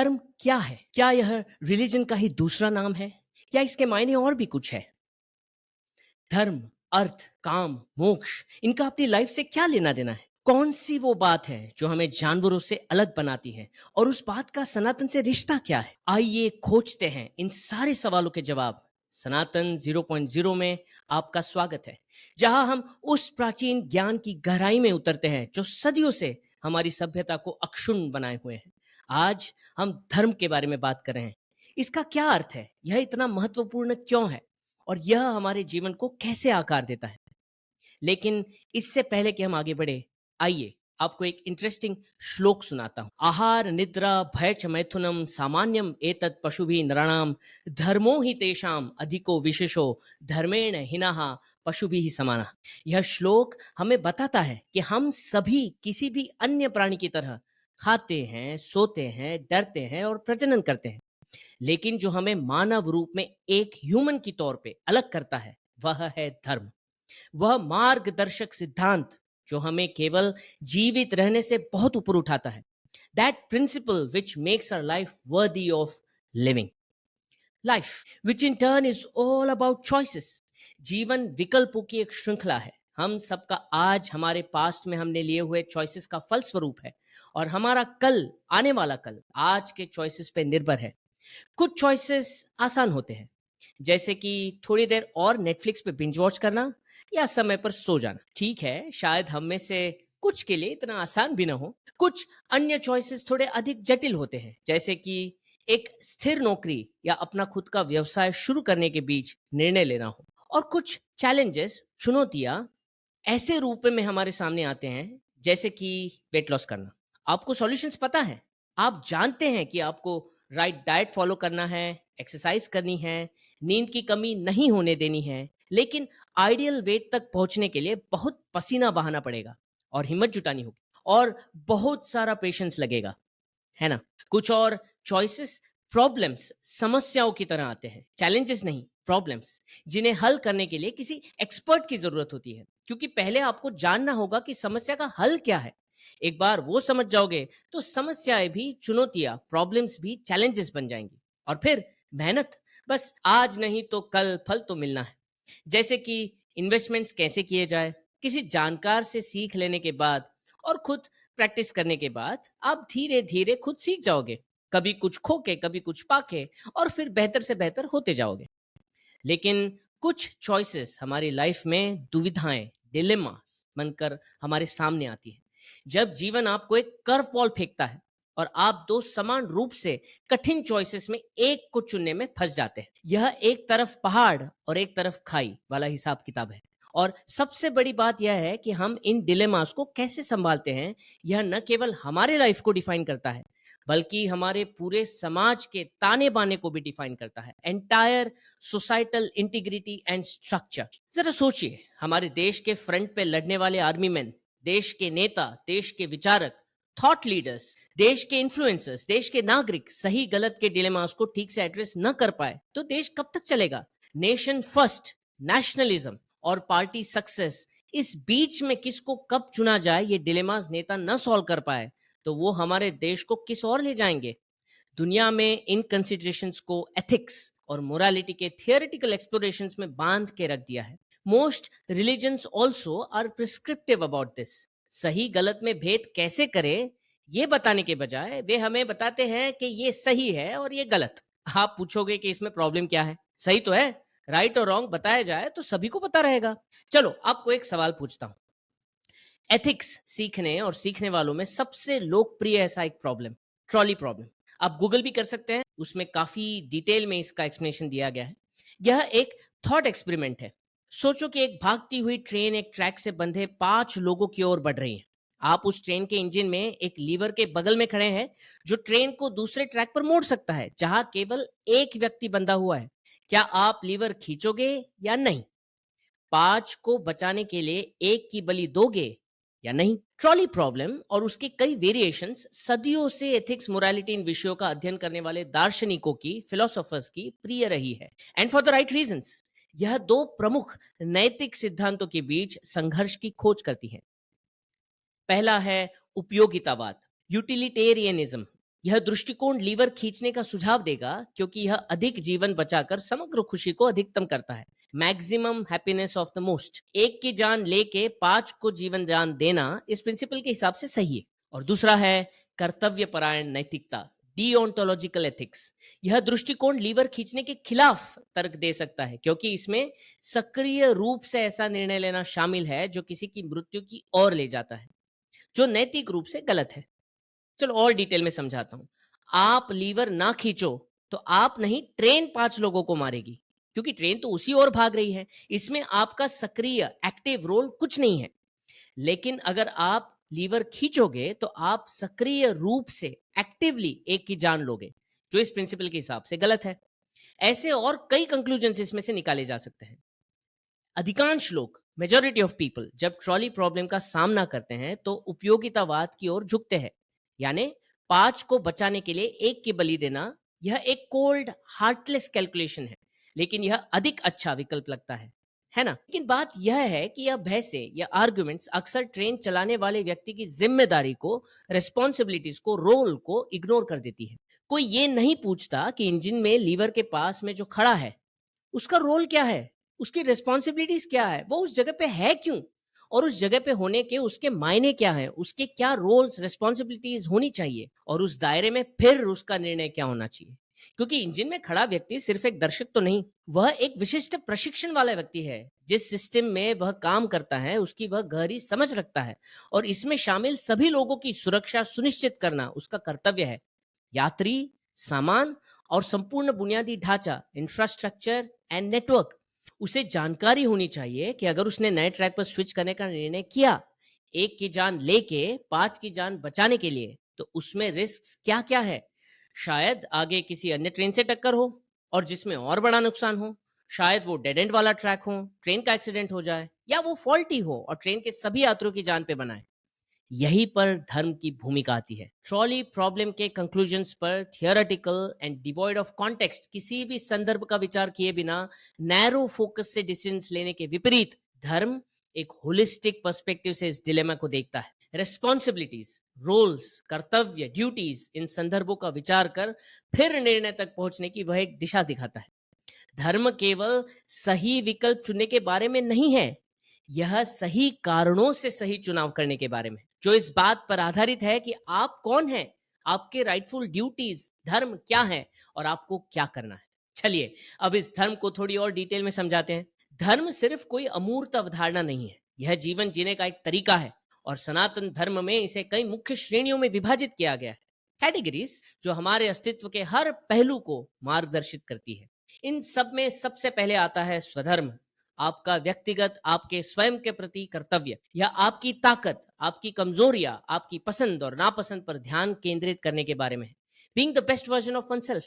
धर्म क्या है? क्या यह रिलीजन का ही दूसरा नाम है या इसके मायने और भी कुछ है? धर्म, अर्थ, काम, मोक्ष इनका अपनी लाइफ से क्या लेना देना है? कौन सी वो बात है जो हमें जानवरों से अलग बनाती है और उस बात का सनातन से रिश्ता क्या है? आइए खोजते हैं इन सारे सवालों के जवाब। सनातन 0.0 में आपका स्वागत है, जहां हम उस प्राचीन ज्ञान की गहराई में उतरते हैं जो सदियों से हमारी सभ्यता को अक्षुण्ण बनाए हुए है। आज हम धर्म के बारे में बात कर रहे हैं। इसका क्या अर्थ है? यह इतना महत्वपूर्ण क्यों है? और यह हमारे जीवन को कैसे आकार देता है? लेकिन इससे पहले कि हम आगे बढ़े, आइए आपको एक इंटरेस्टिंग श्लोक सुनाता हूँ। आहार निद्रा भय च मैथुनम सामान्यम एतत् पशुभिः नराणाम धर्मो हि तेषाम अधिको विशेषो धर्मेण हिनः पशुभिः समानः। यह श्लोक हमें बताता है कि हम सभी किसी भी अन्य प्राणी की तरह खाते हैं, सोते हैं, डरते हैं और प्रजनन करते हैं। लेकिन जो हमें मानव रूप में एक ह्यूमन की तौर पे अलग करता है, वह है धर्म। वह मार्गदर्शक सिद्धांत जो हमें केवल जीवित रहने से बहुत ऊपर उठाता है। That principle which makes our life worthy of living. Life which in turn is all about choices. जीवन विकल्पों की एक श्रृंखला है। हम सबका आज हमारे पास्ट में हमने लिए हुए चॉइसेस का फलस्वरूप है, और हमारा कल, आने वाला कल, आज के चॉइसेस पे निर्भर है। कुछ चॉइसेस आसान होते हैं, जैसे कि थोड़ी देर और नेटफ्लिक्स पे बिंज वॉच करना या समय पर सो जाना। ठीक है, शायद हम में से कुछ के लिए इतना आसान भी ना हो। कुछ अन्य चॉइसेस थोड़े अधिक जटिल होते हैं, जैसे कि एक स्थिर नौकरी या अपना खुद का व्यवसाय शुरू करने के बीच निर्णय लेना हो। और कुछ चैलेंजेस, चुनौतियां ऐसे रूप में हमारे सामने आते हैं, जैसे कि वेट लॉस करना। आपको सॉल्यूशंस पता है, आप जानते हैं कि आपको राइट डाइट फॉलो करना है, एक्सरसाइज करनी है, नींद की कमी नहीं होने देनी है, लेकिन आइडियल वेट तक पहुंचने के लिए बहुत पसीना बहाना पड़ेगा और हिम्मत जुटानी होगी और बहुत सारा पेशेंस लगेगा, है ना? कुछ और चॉइसेस प्रॉब्लम्स, समस्याओं की तरह आते हैं, चैलेंजेस नहीं, प्रॉब्लम्स, जिन्हें हल करने के लिए किसी एक्सपर्ट की जरूरत होती है, क्योंकि पहले आपको जानना होगा कि समस्या का हल क्या है। एक बार वो समझ जाओगे तो समस्याएं भी, चुनौतियां, प्रॉब्लम्स भी चैलेंजेस बन जाएंगी। और फिर मेहनत, बस आज नहीं तो कल फल तो मिलना है। जैसे कि इन्वेस्टमेंट्स कैसे किए जाए, किसी जानकार से सीख लेने के बाद और खुद प्रैक्टिस करने के बाद आप धीरे धीरे खुद सीख जाओगे, कभी कुछ खो के, कभी कुछ पाके, और फिर बेहतर से बेहतर होते जाओगे। लेकिन कुछ चॉइसेस हमारी लाइफ में दुविधाएं, डिलेमा बनकर हमारे सामने आती है। जब जीवन आपको एक कर्व बॉल फेंकता है और आप दो समान रूप से कठिन चॉइसेस में एक को चुनने में फंस जाते हैं। यह एक तरफ पहाड़ और एक तरफ खाई वाला हिसाब किताब है। और सबसे बड़ी बात यह है कि हम इन डिलेमास को कैसे संभालते हैं, यह न केवल हमारे लाइफ को डिफाइन करता है, बल्कि हमारे पूरे समाज के ताने बाने को भी डिफाइन करता है। Entire societal integrity and structure. जरा सोचिए, हमारे देश के फ्रंट पे लड़ने वाले आर्मी मैन, देश के नेता, देश के विचारक, थॉट लीडर्स, देश के इन्फ्लुएंसर्स, देश के नागरिक सही गलत के डिलेमास को ठीक से एड्रेस न कर पाए तो देश कब तक चलेगा? नेशन फर्स्ट, नेशनलिज्म और पार्टी सक्सेस, इस बीच में किसको कब चुना जाए, ये डिलेमास नेता न सॉल्व कर पाए तो वो हमारे देश को किस ओर ले जाएंगे? दुनिया में इन कंसिडरेशंस को एथिक्स और मोरालिटी के थियोरेटिकल एक्सप्लोरेशंस में बांध के रख दिया है। Most religions also are prescriptive about this. सही गलत में भेद कैसे करें, ये बताने के बजाय वे हमें बताते हैं कि ये सही है और ये गलत। आप पूछोगे कि इसमें प्रॉब्लम क्या है? सही तो है, राइट और रॉन्ग बताया जाए तो सभी को पता रहेगा। चलो आपको एक सवाल पूछता हूं। एथिक्स सीखने और सीखने वालों में सबसे लोकप्रिय ऐसा एक प्रॉब्लम, ट्रॉली प्रॉब्लम। आप गूगल भी कर सकते हैं, उसमें काफी डिटेल में इसका एक्सप्लेनेशन दिया गया है। यह एक थॉट एक्सपेरिमेंट है। सोचो कि एक भागती हुई ट्रेन एक ट्रैक से बंधे 5 लोगों की ओर बढ़ रही है। आप उस ट्रेन के इंजन में एक लीवर के बगल में खड़े हैं, जो ट्रेन को दूसरे ट्रैक पर मोड़ सकता है, जहां केवल एक व्यक्ति बंधा हुआ है। क्या आप लीवर खींचोगे या नहीं? 5 को बचाने के लिए एक की बलि दोगे या नहीं? ट्रॉली प्रॉब्लम और उसके कई वेरिएशंस सदियों से एथिक्स, मोरालिटी इन विषयों का अध्ययन करने वाले दार्शनिकों की, फिलोसोफर्स की प्रिय रही है, and for the right reasons. यह दो प्रमुख नैतिक सिद्धांतों के बीच संघर्ष की खोज करती है। पहला है उपयोगितावाद, यूटिलिटेरियनिज्म। यह दृष्टिकोण लीवर खींचने का सुझाव देगा क्योंकि यह अधिक जीवन बचाकर समग्र खुशी को अधिकतम करता है। Maximum happiness of the most, एक की जान लेके 5 को जीवन दान देना इस प्रिंसिपल के हिसाब से सही है। और दूसरा है कर्तव्य परायण नैतिकता, डिओन्टोलॉजिकल एथिक्स। यह दृष्टिकोण लीवर खींचने के खिलाफ तर्क दे सकता है क्योंकि इसमें सक्रिय रूप से ऐसा निर्णय लेना शामिल है जो किसी की मृत्यु की ओर ले जाता है, जो नैतिक रूप से गलत है। चलो और डिटेल में समझाता हूं। आप लीवर ना खींचो तो आप नहीं, ट्रेन 5 लोगों को मारेगी क्योंकि ट्रेन तो उसी ओर भाग रही है। इसमें आपका सक्रिय एक्टिव रोल कुछ नहीं है। लेकिन अगर आप लीवर खींचोगे तो आप सक्रिय रूप से एक्टिवली एक की जान लोगे, जो इस प्रिंसिपल के हिसाब से गलत है। ऐसे और कई कंक्लूजन इसमें से निकाले जा सकते हैं। अधिकांश लोग, मेजॉरिटी ऑफ पीपल, जब ट्रॉली प्रॉब्लम का सामना करते हैं तो उपयोगितावाद की ओर झुकते हैं, यानी 5 को बचाने के लिए एक की बलि देना। यह एक कोल्ड हार्टलेस कैलकुलेशन है, लेकिन यह अधिक अच्छा विकल्प लगता है ना? लेकिन बात यह है कि यह बहसें या आर्गुमेंट्स अक्सर ट्रेन चलाने वाले व्यक्ति की जिम्मेदारी को, रिस्पॉन्सिबिलिटीज को, रोल को इग्नोर कर देती है। कोई ये नहीं पूछता कि इंजन में लीवर के पास में जो खड़ा है उसका रोल क्या है, उसकी रिस्पॉन्सिबिलिटीज क्या है, वो उस जगह पे है क्यों, और उस जगह पे होने के उसके मायने क्या है, उसके क्या रोल्स रिस्पॉन्सिबिलिटीज होनी चाहिए, और उस दायरे में फिर उसका निर्णय क्या होना चाहिए। क्योंकि इंजन में खड़ा व्यक्ति सिर्फ एक दर्शक तो नहीं, वह एक विशिष्ट प्रशिक्षण वाला व्यक्ति है। जिस सिस्टम में वह काम करता है उसकी वह गहरी समझ रखता है, और इसमें शामिल सभी लोगों की सुरक्षा सुनिश्चित करना उसका कर्तव्य है। यात्री, सामान और संपूर्ण बुनियादी ढांचा, इंफ्रास्ट्रक्चर एंड नेटवर्क, उसे जानकारी होनी चाहिए कि अगर उसने नए ट्रैक पर स्विच करने का निर्णय किया, एक की जान लेके 5 की जान बचाने के लिए, तो उसमें रिस्क क्या क्या है। शायद आगे किसी अन्य ट्रेन से टक्कर हो और जिसमें और बड़ा नुकसान हो। शायद वो डेड एंड वाला ट्रैक हो, ट्रेन का एक्सीडेंट हो जाए, या वो फॉल्टी हो और ट्रेन के सभी यात्रियों की जान पे बनाए। यहीं पर धर्म की भूमिका आती है। ट्रॉली प्रॉब्लम के कंक्लूजन्स पर theoretical and devoid of context, किसी भी संदर्भ का विचार किए बिना नैरो फोकस से डिसीजंस लेने के विपरीत, धर्म एक होलिस्टिक पर्सपेक्टिव से इस डिलेमा को देखता है। रिस्पॉन्सिबिलिटीज, रोल्स, कर्तव्य, ड्यूटीज, इन संदर्भों का विचार कर फिर निर्णय तक पहुंचने की वह एक दिशा दिखाता है। धर्म केवल सही विकल्प चुनने के बारे में नहीं है, यह सही कारणों से सही चुनाव करने के बारे में, जो इस बात पर आधारित है कि आप कौन हैं, आपके राइटफुल ड्यूटीज, धर्म क्या है और आपको क्या करना है। चलिए अब इस धर्म को थोड़ी और डिटेल में समझाते हैं। धर्म सिर्फ कोई अमूर्त अवधारणा नहीं है, यह जीवन जीने का एक तरीका है, और सनातन धर्म में इसे कई मुख्य श्रेणियों में विभाजित किया गया है, कैटेगरीज, जो हमारे अस्तित्व के हर पहलू को मार्गदर्शित करती है। इन सब में सबसे पहले आता है स्वधर्म, आपका व्यक्तिगत, आपके स्वयं के प्रति कर्तव्य, या आपकी ताकत, आपकी कमजोरियां, आपकी पसंद और नापसंद पर ध्यान केंद्रित करने के बारे में है। Being the best version of oneself,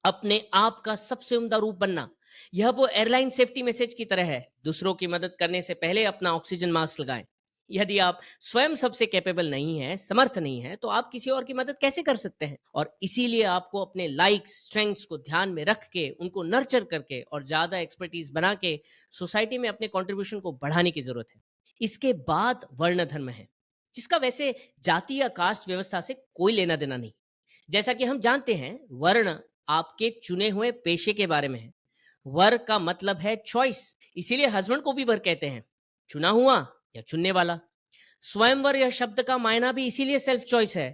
अपने आप का सबसे उम्दा रूप बनना। यह वो एयरलाइन सेफ्टी मैसेज की तरह है, दूसरों की मदद करने से पहले अपना ऑक्सीजन मास्क लगाएं। यदि आप स्वयं सबसे कैपेबल नहीं है, समर्थ नहीं है, तो आप किसी और की मदद कैसे कर सकते हैं। और इसीलिए आपको अपने लाइक्स, स्ट्रेंथ्स को ध्यान में रख के, उनको नर्चर करके और ज्यादा एक्सपर्टीज बना के सोसाइटी में अपने कंट्रीब्यूशन को बढ़ाने की जरूरत है। इसके बाद वर्ण धर्म है, जिसका वैसे जाति या कास्ट व्यवस्था से कोई लेना देना नहीं। जैसा कि हम जानते हैं, वर्ण आपके चुने हुए पेशे के बारे में है। वर का मतलब है चॉइस, इसीलिए हस्बैंड को भी वर कहते हैं, चुना हुआ या चुनने वाला। स्वयंवर यह शब्द का मायना भी इसीलिए सेल्फ चॉइस है।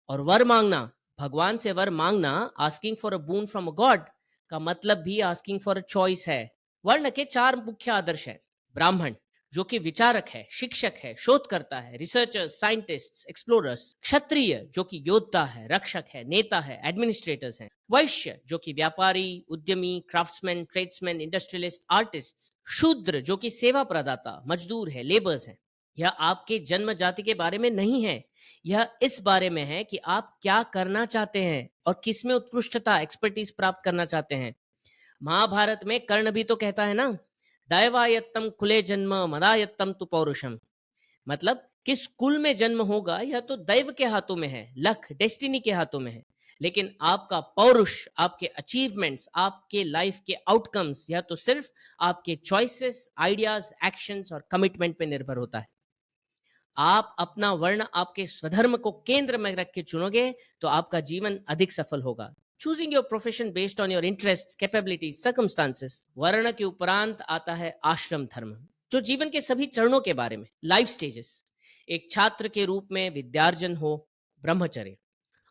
और वर मांगना, भगवान से वर मांगना, asking for a boon from a God, का मतलब भी आस्किंग फॉर अ चॉइस है। वर्ण के 4 मुख्य आदर्श हैं। ब्राह्मण, जो कि विचारक है, शिक्षक है, शोधकर्ता है, रिसर्चर्स, साइंटिस्ट्स, एक्सप्लोरर्स। क्षत्रिय, जो कि योद्धा है, रक्षक है, नेता है, एडमिनिस्ट्रेटर्स हैं। वैश्य, जो कि व्यापारी, उद्यमी, क्राफ्ट्समैन, ट्रेड्समैन, इंडस्ट्रियलिस्ट, आर्टिस्ट। शूद्र, जो कि सेवा प्रदाता, मजदूर है, लेबर्स हैं। यह आपके जन्म जाति के बारे में नहीं है, यह इस बारे में है कि आप क्या करना चाहते हैं और किस में उत्कृष्टता, एक्सपर्टीज प्राप्त करना चाहते हैं। महाभारत में कर्ण भी तो कहता है ना, दैवायत्तम कुले जन्म मदायत्तम तु पौरुषम। मतलब किस कुल में जन्म होगा यह तो दैव के हाथों में है, लक, डेस्टिनी के हाथों में है। लेकिन आपका पौरुष, आपके अचीवमेंट्स, आपके लाइफ के आउटकम्स, यह तो सिर्फ आपके चॉइसेस, आइडियाज, एक्शंस और कमिटमेंट पे निर्भर होता है। आप अपना वर्ण आपके स्वधर्म को केंद्र में रख के चुनोगे तो आपका जीवन अधिक सफल होगा। Choosing your profession based on your interest, capabilities, circumstances. वर्ण के उपरांत आता है आश्रम धर्म, जो जीवन के सभी चरणों के बारे में, लाइफ स्टेजेस। एक छात्र के रूप में विद्यार्जन हो, ब्रह्मचर्य।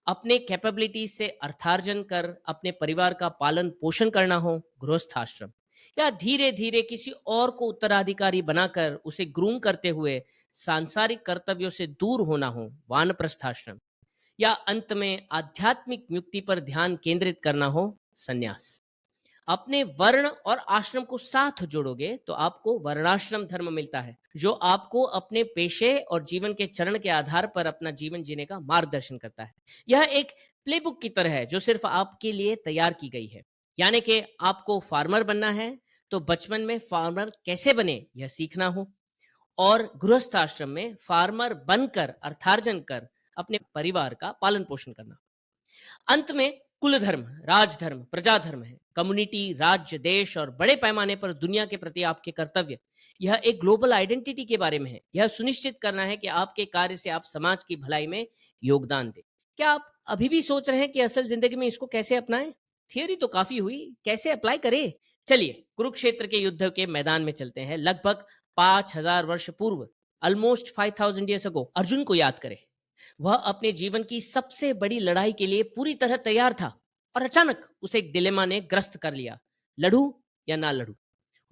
अपने कैपेबिलिटीज से अर्थार्जन कर अपने परिवार का पालन पोषण करना हो, गृहस्थाश्रम। या धीरे धीरे किसी और को उत्तराधिकारी बनाकर उसे ग्रूम करते हुए सांसारिक कर्तव्यों से दूर होना हो, वानप्रस्थाश्रम। या अंत में आध्यात्मिक मुक्ति पर ध्यान केंद्रित करना हो, संन्यास। अपने वर्ण और आश्रम को साथ जोड़ोगे तो आपको वर्णाश्रम धर्म मिलता है, जो आपको अपने पेशे और जीवन के चरण के आधार पर अपना जीवन जीने का मार्गदर्शन करता है। यह एक प्लेबुक की तरह है जो सिर्फ आपके लिए तैयार की गई है। यानी कि आपको फार्मर बनना है तो बचपन में फार्मर कैसे बने यह सीखना हो, और गृहस्थ आश्रम में फार्मर बनकर अर्थार्जन कर अपने परिवार का पालन पोषण करना। अंत में कुल धर्म, राजधर्म, प्रजाधर्म है। कम्युनिटी, राज्य, देश और बड़े पैमाने पर दुनिया के प्रति आपके कर्तव्य। यह एक ग्लोबल आइडेंटिटी के बारे में है। यह सुनिश्चित करना है कि आपके कार्य से आप समाज की भलाई में योगदान दें। क्या आप अभी भी सोच रहे हैं कि असल जिंदगी में इसको कैसे अपनाएं? थियोरी तो काफी हुई, कैसे अप्लाई करें? चलिए कुरुक्षेत्र के युद्ध के मैदान में चलते हैं। लगभग 5000 वर्ष पूर्व, ऑलमोस्ट 5000 ईयर्स अगो, अर्जुन को याद करें। वह अपने जीवन की सबसे बड़ी लड़ाई के लिए पूरी तरह तैयार था और अचानक उसे एक डिलेमा ने ग्रस्त कर लिया, लड़ूं या ना लड़ूं।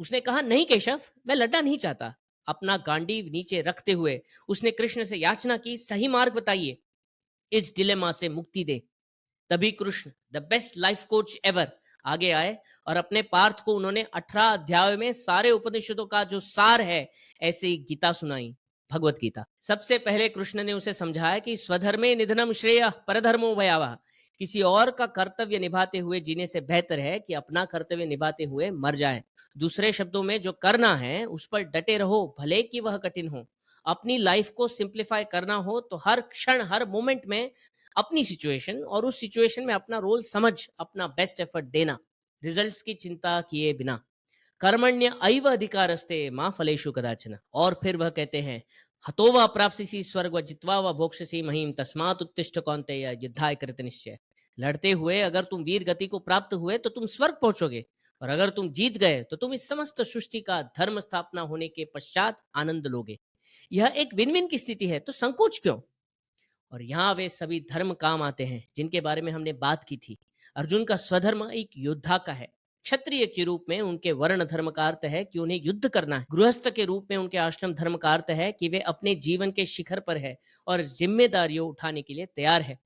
उसने कहा, नहीं केशव, मैं लड़ना नहीं चाहता। अपना गांडीव नीचे रखते हुए उसने कृष्ण से याचना की, सही मार्ग बताइए, इस डिलेमा से मुक्ति दे। तभी Krishna, the best life coach ever, आगे आए और अपने पार्थ को उन्होंने 18 अध्यायों में सारे उपनिषदों का जो सार है, ऐसे ही गीता सुनाई, भगवत गीता। सबसे पहले कृष्ण ने उसे समझाया कि स्वधर्मे निधनम श्रेय परधर्मो भयावह। किसी और का कर्तव्य निभाते हुए जीने से बेहतर है कि अपना कर्तव्य निभाते हुए मर जाए। दूसरे शब्दों में, जो करना है उस पर डटे रहो, भले कि वह कठिन हो। अपनी लाइफ को सिंप्लीफाई करना हो तो हर क्षण, हर मोमेंट में अपनी सिचुएशन और उस सिचुएशन में अपना रोल समझ अपना बेस्ट एफर्ट देना, रिजल्ट्स की चिंता किए बिना। कर्मण्य ऐव अधिकारस्ते मां फलेषु कदाचन। और फिर वह कहते हैं, हतो वा प्राप्स्यसि स्वर्ग व जित्वा वा भोक्ष्यसि महीम तस्मात् उत्तिष्ठ कौन्तेय युद्धाय कृत निश्चय। लड़ते हुए अगर तुम वीर गति को प्राप्त हुए तो तुम स्वर्ग पहुंचोगे, और अगर तुम जीत गए तो तुम इस समस्त सृष्टि का धर्म स्थापना होने के पश्चात आनंद लोगे। यह एक विन विन की स्थिति है, तो संकोच क्यों? और यहाँ वे सभी धर्म काम आते हैं जिनके बारे में हमने बात की थी। अर्जुन का स्वधर्म एक योद्धा का है। क्षत्रिय के रूप में उनके वर्ण धर्म का अर्थ है कि उन्हें युद्ध करना है। गृहस्थ के रूप में उनके आश्रम धर्म का अर्थ है कि वे अपने जीवन के शिखर पर है और जिम्मेदारियों उठाने के लिए तैयार है।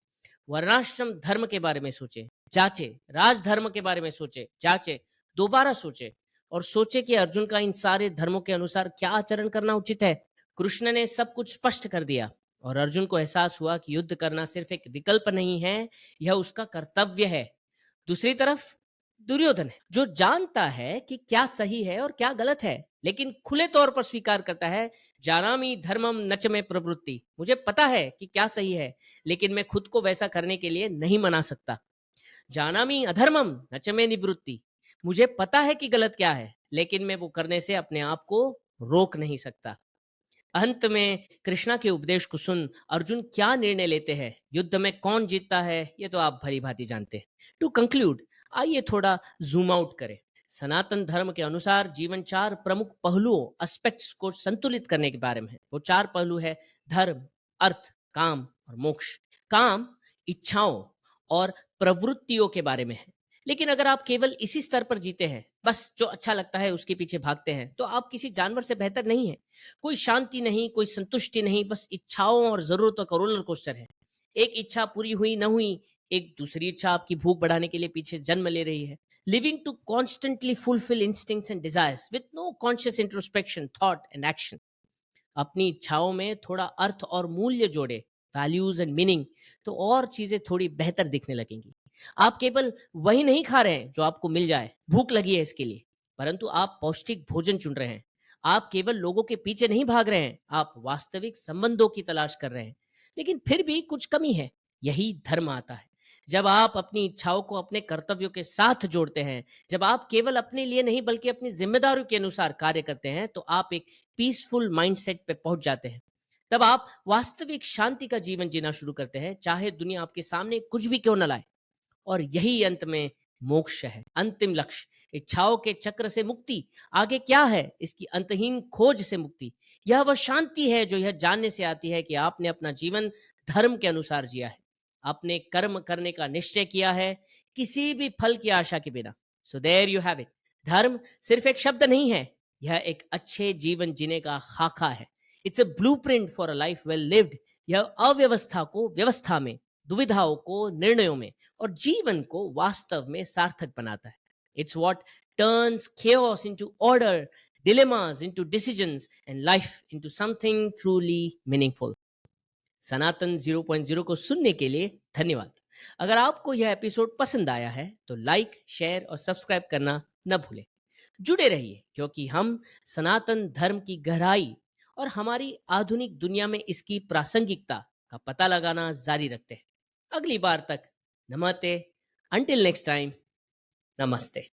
वर्णाश्रम धर्म के बारे में सोचे, जांचे। राजधर्म के बारे में सोचे, जांचे। दोबारा सोचे और सोचे कि अर्जुन का इन सारे धर्मों के अनुसार क्या आचरण करना उचित है। कृष्ण ने सब कुछ स्पष्ट कर दिया और अर्जुन को एहसास हुआ कि युद्ध करना सिर्फ एक विकल्प नहीं है, यह उसका कर्तव्य है। दूसरी तरफ दुर्योधन है, जो जानता है कि क्या सही है और क्या गलत है, लेकिन खुले तौर पर स्वीकार करता है, जानामि धर्मम नच में प्रवृत्ति। मुझे पता है कि क्या सही है, लेकिन मैं खुद को वैसा करने के लिए नहीं मना सकता। जानामि अधर्मम नच में निवृत्ति। मुझे पता है कि गलत क्या है, लेकिन मैं वो करने से अपने आप को रोक नहीं सकता। अंत में कृष्णा के उपदेश को सुन अर्जुन क्या निर्णय लेते हैं, युद्ध में कौन जीतता है, ये तो आप भली भांति जानते हैं। टू कंक्लूड, आइए थोड़ा जूम आउट करें। सनातन धर्म के अनुसार जीवन 4 प्रमुख पहलुओं, एस्पेक्ट्स को संतुलित करने के बारे में है। वो 4 पहलू है धर्म, अर्थ, काम और मोक्ष। काम इच्छाओं और प्रवृत्तियों के बारे में है, लेकिन अगर आप केवल इसी स्तर पर जीते हैं, बस जो अच्छा लगता है उसके पीछे भागते हैं, तो आप किसी जानवर से बेहतर नहीं है। कोई शांति नहीं, कोई संतुष्टि नहीं, बस इच्छाओं और जरूरतों का रोलर कोस्टर है। एक इच्छा पूरी हुई न हुई, एक दूसरी इच्छा आपकी भूख बढ़ाने के लिए पीछे जन्म ले रही है। Living to constantly fulfil instincts and desires with no conscious introspection, thought and action. अपनी इच्छाओं में थोड़ा अर्थ और मूल्य जोड़े, वैल्यूज एंड मीनिंग, तो और चीजें थोड़ी बेहतर दिखने लगेंगी। आप केवल वही नहीं खा रहे हैं जो आपको मिल जाए, भूख लगी है इसके लिए, परंतु आप पौष्टिक भोजन चुन रहे हैं। आप केवल लोगों के पीछे नहीं भाग रहे हैं, आप वास्तविक संबंधों की तलाश कर रहे हैं। लेकिन फिर भी कुछ कमी है, यही धर्म आता है। जब आप अपनी इच्छाओं को अपने कर्तव्यों के साथ जोड़ते हैं, जब आप केवल अपने लिए नहीं बल्कि अपनी जिम्मेदारियों के अनुसार कार्य करते हैं, तो आप एक पीसफुल माइंडसेट पे पहुंच जाते हैं। तब आप वास्तविक शांति का जीवन जीना शुरू करते हैं, चाहे दुनिया आपके सामने कुछ भी क्यों न लाए। और यही अंत में मोक्ष है, अंतिम लक्ष्य। इच्छाओं के चक्र से मुक्ति। आगे क्या है? इसकी अंतहीन खोज से मुक्ति। यह वह शांति है जो यह जानने से आती है कि आपने अपना जीवन धर्म के अनुसार जिया है। आपने कर्म करने का निश्चय किया है, किसी भी फल की आशा के बिना। So there you have it. धर्म सिर्फ एक शब्द नहीं है, यह एक अच्छे जीवन जीने का खाका है। It's a blueprint for a life well lived. यह अव्यवस्था को व्यवस्था में, दुविधाओं को निर्णयों में और जीवन को वास्तव में सार्थक बनाता है। It's what turns chaos into order, dilemmas into decisions and life into something truly meaningful. सनातन 0.0 को सुनने के लिए धन्यवाद। अगर आपको यह एपिसोड पसंद आया है तो लाइक, शेयर और सब्सक्राइब करना न भूलें। जुड़े रहिए, क्योंकि हम सनातन धर्म की गहराई और हमारी आधुनिक दुनिया में इसकी प्रासंगिकता का पता लगाना जारी रखते हैं। अगली बार तक नमस्ते। अंटिल नेक्स्ट टाइम, नमस्ते।